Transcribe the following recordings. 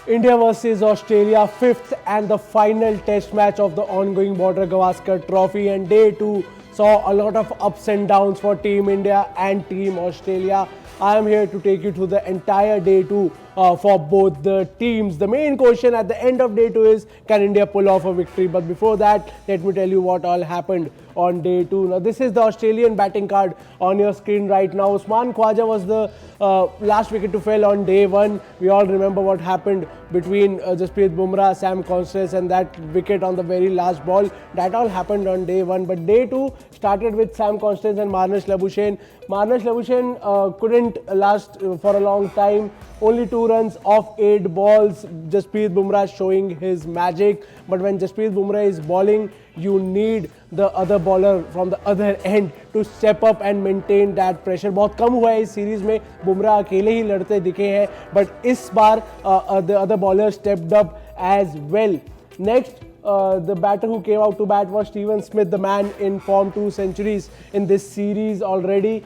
India versus Australia, fifth and the final test match of the ongoing Border Gavaskar Trophy, and day two saw a lot of ups and downs for Team India and Team Australia. I am here to take you through the entire day two for both the teams. The main question at the end of day two is, can India pull off a victory? But before that, let me tell you what all happened on day two. Now, this is the Australian batting card on your screen right now. Usman Khwaja was the last wicket to fall on day one. We all remember what happened between Jasprit Bumrah, Sam Constance, and that wicket on the very last ball. That all happened on day one. But day two started with Sam Constance and Marnus Labuschagne. Marnus Labuschagne couldn't last for a long time. Only 2 runs off 8 balls. Jasprit Bumrah showing his magic. But when Jasprit Bumrah is bowling, you need the other bowler from the other end to step up and maintain that pressure. बहुत कम हुआ है इस series में, बुमराह अकेले ही लड़ते दिखे हैं, but इस बार the other bowler stepped up as well. Next, the batter who came out to bat was Steven Smith, the man in form, 2 centuries in this series already.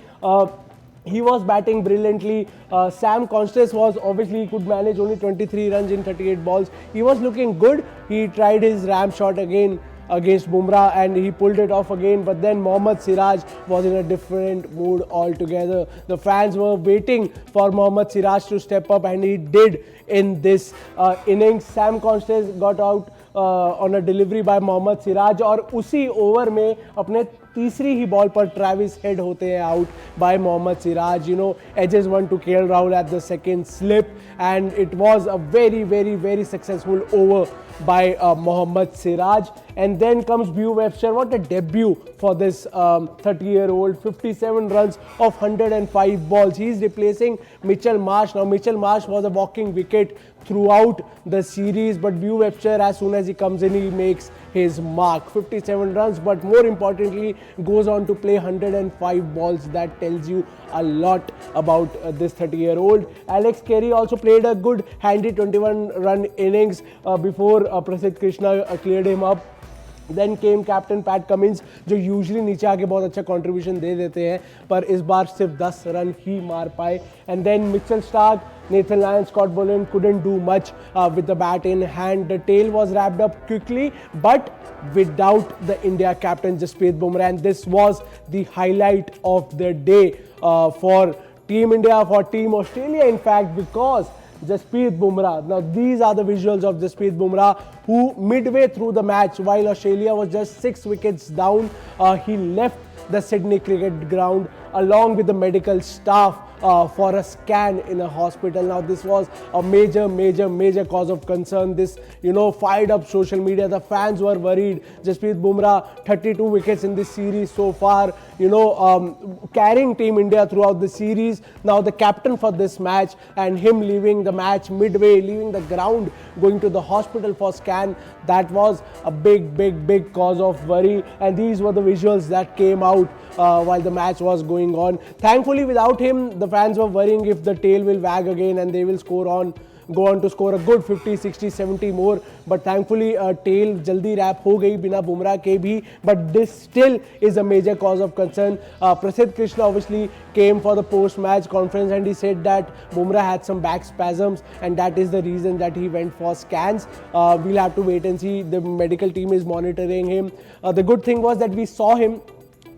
He was batting brilliantly. Sam Constance was obviously, could manage only 23 runs in 38 balls. He was looking good. He tried his ram shot again against Bumrah and he pulled it off again, but then Mohammad Siraj was in a different mood altogether. The fans were waiting for Mohammad Siraj to step up, and he did in this innings. Sam Constance got out on a delivery by Mohammad Siraj, और उसी over में अपने तीसरी ही ball पर Travis Head होते हैं out by Mohammed Siraj. You know, edges one to KL Rahul at the second slip, and it was a very successful over by Mohammad Siraj. And then comes Bew Webster. What a debut for this 30-year-old. 57 runs of 105 balls. He's replacing Mitchell Marsh. Now, Mitchell Marsh was a walking wicket throughout the series, but Bew Webster, as soon as he comes in, he makes his mark. 57 runs, but more importantly, goes on to play 105 balls. That tells you a lot about this 30-year-old. Alex Carey also played a good, handy 21-run innings before Prasidh Krishna cleared him up. Then came Captain Pat Cummins, जो usually नीचे आके बहुत अच्छा contribution दे देते हैं, पर इस बार सिर्फ 10 रन ही मार पाए. And then Mitchell Starc, Nathan Lyon, Scott Boland couldn't do much with the bat in hand. The tail was wrapped up quickly, but without the India captain Jasprit Bumrah, and this was the highlight of the day for Team India, for Team Australia, in fact, because Jasprit Bumrah. Now, these are the visuals of Jasprit Bumrah, who midway through the match, while Australia was just 6 wickets down, he left the Sydney cricket ground along with the medical staff for a scan in a hospital. Now, this was a major cause of concern. This, fired up social media. The fans were worried. Jasprit Bumrah, 32 wickets in this series so far, carrying Team India throughout the series. Now, the captain for this match, and him leaving the match midway, leaving the ground, going to the hospital for scan, that was a big cause of worry. And these were the visuals that came out while the match was going on. Thankfully, without him, the fans were worrying if the tail will wag again and they will go on to score a good 50, 60, 70 more. But thankfully, tail jaldi wrap ho gayi bina Bumrah ke bhi. But this still is a major cause of concern. Prasidh Krishna obviously came for the post-match conference, and he said that Bumrah had some back spasms, and that is the reason that he went for scans. We'll have to wait and see. The medical team is monitoring him. The good thing was that we saw him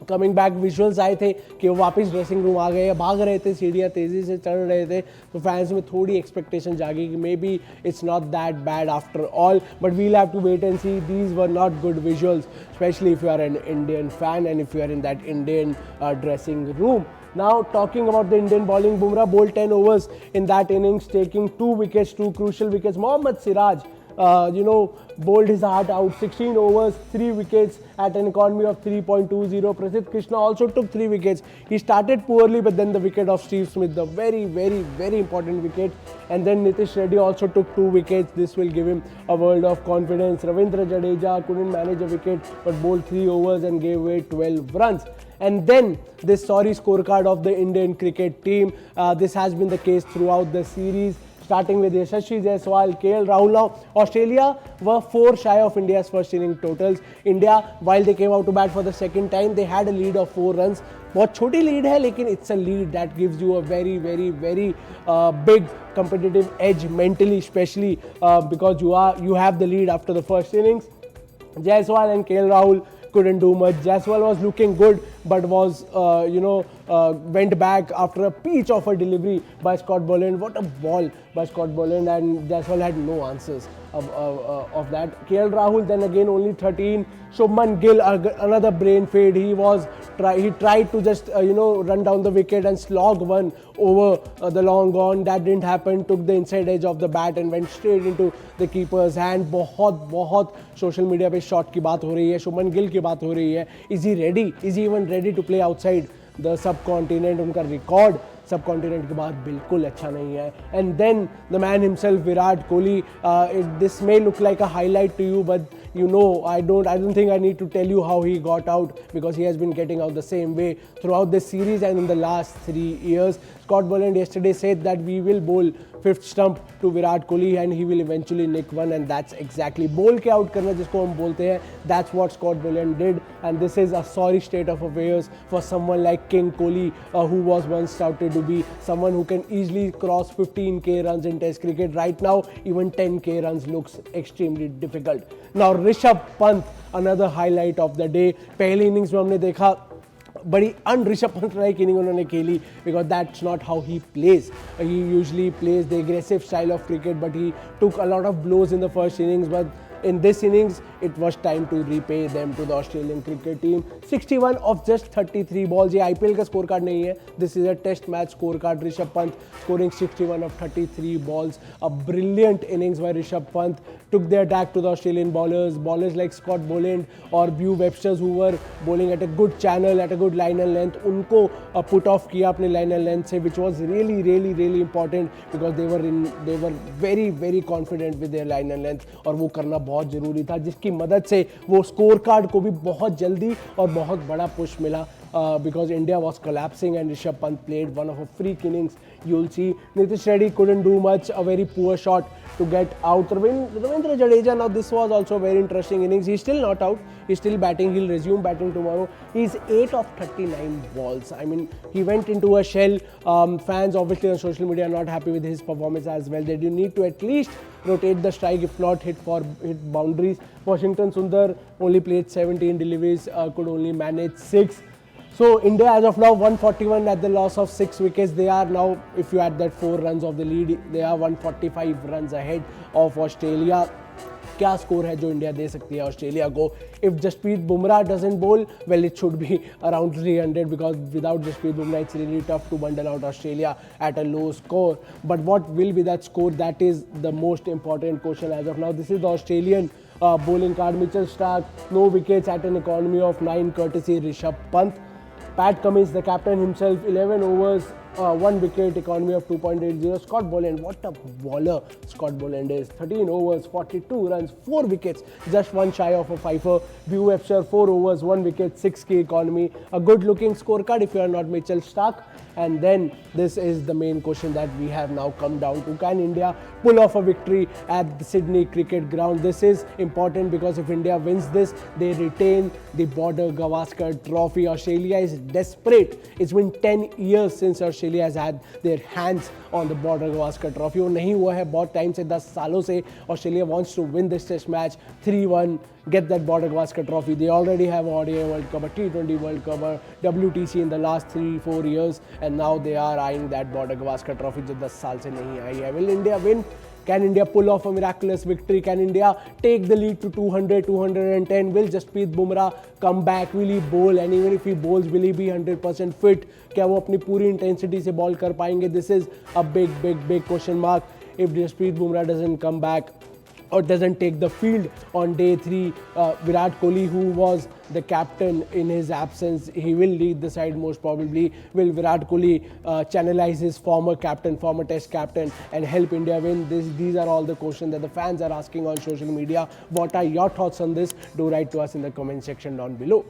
coming back. Visuals आए थे कि वो वापस dressing room आ गए, भाग रहे थे, सीढ़ियाँ तेज़ी से चढ़ रहे थे, तो फैंस में थोड़ी एक्सपेक्टेशन जागी कि maybe it's not that bad after all. But we'll have to wait and see. These were not good visuals, specially if you are an Indian fan and if you are in that Indian dressing room. Now, talking about the Indian bowling, Bumrah bowled 10 overs in that innings, taking 2 wickets, 2 crucial wickets. Mohammad Siraj, bowled his heart out. 16 overs, 3 wickets at an economy of 3.20. Prasidh Krishna also took 3 wickets. He started poorly, but then the wicket of Steve Smith, the very important wicket. And then Nitish Reddy also took 2 wickets. This will give him a world of confidence. Ravindra Jadeja couldn't manage a wicket, but bowled 3 overs and gave away 12 runs. And then this sorry scorecard of the Indian cricket team. This has been the case throughout the series. starting with Yashasvi Jaiswal, KL Rahul. Now, Australia were 4 shy of India's first inning totals. India, while they came out to bat for the second time, they had a lead of 4 runs. बहुत छोटी lead है लेकिन it's a lead that gives you a very big competitive edge mentally, especially because you have the lead after the first innings. Jaiswal and KL Rahul couldn't do much. Jaiswal was looking good but was went back after a peach of a delivery by Scott Boland. What a ball by Scott Boland, and Jaiswal had no answers of that. KL Rahul then again only 13. Shubman Gill, another brain fade. He tried to just run down the wicket and slog one over the long on. That didn't happen. Took the inside edge of the bat and went straight into the keeper's hand. बहुत social media पे shot की बात हो रही है, शुभमन गिल की बात हो रही है. Is he ready? Is he even ready to play outside the subcontinent? उनका record सबकॉन्टिनेंट के बाद बिल्कुल अच्छा नहीं है. And then the man himself Virat Kohli. This may look like a highlight to you, but I don't think I need to tell you how he got out, because he has been getting out the same way throughout this series and in the last 3 years. Scott Boland yesterday said that we will bowl 5th stump to Virat Kohli and he will eventually nick one, and that's exactly bowl के out करना जिसको हम बोलते हैं. That's what Scott Boland did, and this is a sorry state of affairs for someone like King Kohli, who was once touted to be someone who can easily cross 15k runs in Test cricket. Right now, even 10k runs looks extremely difficult. Now Rishabh Pant, another highlight of the day. पहली innings में हमने देखा बड़ी un-Rishabh Pant like inning उन्होंने खेली, because that's not how he plays. He usually plays the aggressive style of cricket, but he took a lot of blows in the first innings. But in this innings, it was time to repay them to the Australian cricket team. 61 of just 33 balls. ये IPL का score card नहीं है. This is a test match score card. Rishabh Pant scoring 61 of 33 balls. A brilliant innings by Rishabh Pant. Took the attack to the Australian bowlers. Bowlers like Scott Boland or Bew Websters, who were bowling at a good channel, at a good line and length. उनको put off किया अपने line and length से, which was really important, because they were very confident with their line and length, और वो करना बहुत ज़रूरी था, जिसकी मदद से वो स्कोर कार्ड को भी बहुत जल्दी और बहुत बड़ा पुश मिला. Because India was collapsing and Rishabh Pant played one of a freak innings. You'll see Nitish Reddy couldn't do much. A very poor shot to get out. Ravindra Jadeja, now this was also a very interesting innings. He's still not out. He's still batting. He'll resume batting tomorrow. He's 8 of 39 balls. I mean, he went into a shell. Fans obviously on social media are not happy with his performance as well. They do need to at least rotate the strike, if not hit boundaries. Washington Sundar only played 17 deliveries, could only manage 6. So India as of now 141 at the loss of 6 wickets. They are now, if you add that 4 runs of the lead, they are 145 runs ahead of Australia. क्या score है जो India दे सकती है Australia को? If Jasprit Bumrah doesn't bowl, well it should be around 300, because without Jasprit Bumrah it's really tough to bundle out Australia at a low score. But what will be that score? That is the most important question as of now. This is the Australian bowling card. Mitchell Starc, no wickets at an economy of 9, courtesy Rishabh Pant. Pat Cummins, the captain himself, 11 overs, 1 wicket, economy of 2.80. Scott Boland, what a bowler Scott Boland is. 13 overs, 42 runs, 4 wickets, just one shy of a fifer. Bew Webster, 4 overs, 1 wicket, 6k economy. A good looking scorecard if you are not Mitchell Starc. And then this is the main question that we have now come down to. Can India pull off a victory at the Sydney Cricket Ground? This is important because if India wins this, they retain the Border Gavaskar Trophy. Australia is desperate. It's been 10 years since Australia has had their hands on the Border Gavaskar Trophy. वो नहीं हुआ है बहुत time से, 10 सालों से. Australia wants to win this test match 3-1, get that Border Gavaskar Trophy. They already have a ODI World Cup, a T20 World Cup, a WTC in the last 3-4 years, and now they are eyeing that Border Gavaskar Trophy जो 10 साल से नहीं आई है. Will India win? Can India pull off a miraculous victory? Can India take the lead to 200, 210? Will Jasprit Bumrah come back? Will he bowl? And even if he bowls, will he be 100% fit? क्या वो अपनी पूरी intensity से ball कर पाएंगे? This is a big question mark. If Jasprit Bumrah doesn't come back or doesn't take the field on day 3, Virat Kohli, who was the captain in his absence, he will lead the side most probably. Will Virat Kohli channelize his former test captain and help India win? These are all the questions that the fans are asking on social media. What are your thoughts on this? Do write to us in the comment section down below.